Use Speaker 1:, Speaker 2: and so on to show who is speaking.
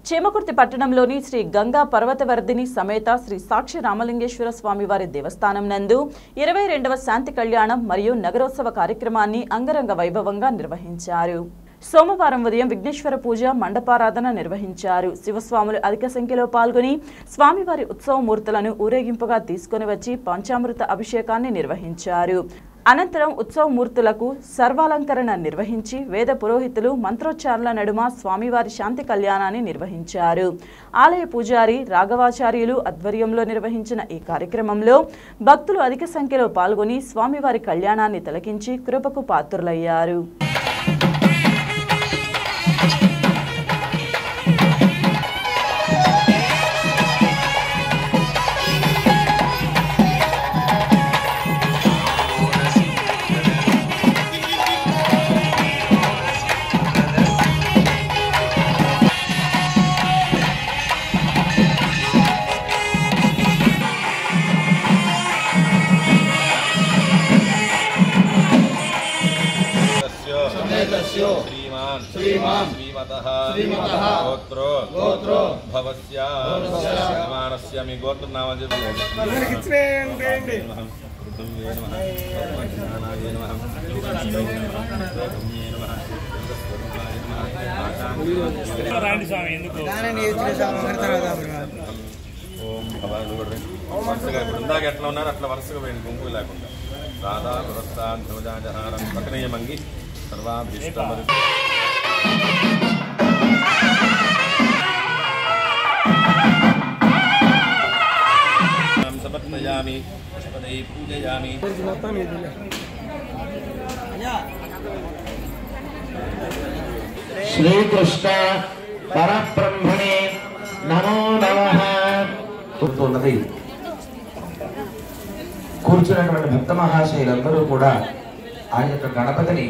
Speaker 1: చేమకుర్తి పట్టణంలోని శ్రీ గంగా పర్వతవర్ధిని సమేత శ్రీ సాక్షి రామలింగేశ్వర స్వామివారి దేవస్థానం నందు 22వ శాంతి కళ్యాణం మరియు నగరోత్సవ కార్యక్రమాన్ని అంగరంగ వైభవంగా నిర్వహించారు. సోమవారం ఉదయం విఘ్నేశ్వర పూజ మండపారాధన నిర్వహించారు. శివస్వాములు అధిక సంఖ్యలో పాల్గొని స్వామివారి ఉత్సవ మూర్తులను ఊరేగింపుగా తీసుకుని వచ్చి పంచామృత అభిషేకాన్ని నిర్వహించారు. అనంతరం ఉత్సవ మూర్తులకు సర్వాలంకరణ నిర్వహించి వేద పురోహితులు మంత్రోచ్చారణల నడుమ స్వామివారి శాంతి కళ్యాణాన్ని నిర్వహించారు. ఆలయ పూజారి రాఘవాచార్యులు ఆధ్వర్యంలో నిర్వహించిన ఈ కార్యక్రమంలో భక్తులు అధిక సంఖ్యలో పాల్గొని స్వామివారి కళ్యాణాన్ని తిలకించి కృపకు పాత్రులయ్యారు.
Speaker 2: श्रीमान गोत्रो भवस्य मानस्य मी गोत्र नामाजे వరుసగా ఇప్పుడు ఇందాక ఎట్లా ఉన్నారు అట్లా వరుసగా పోయింది గుంపు లేకుండా రాధా పురస్తా ధ్వజాజహారం పక్కనయ్య మంగి సర్వాభీష్టమరు సమర్పయామి పుష్పదై పూజయామి.
Speaker 3: శ్రీకృష్ణ పరబ్రహ్మణే నమో నమః. కూర్చున్నటువంటి భక్త మహాశయులందరూ కూడా ఆ యొక్క గణపతిని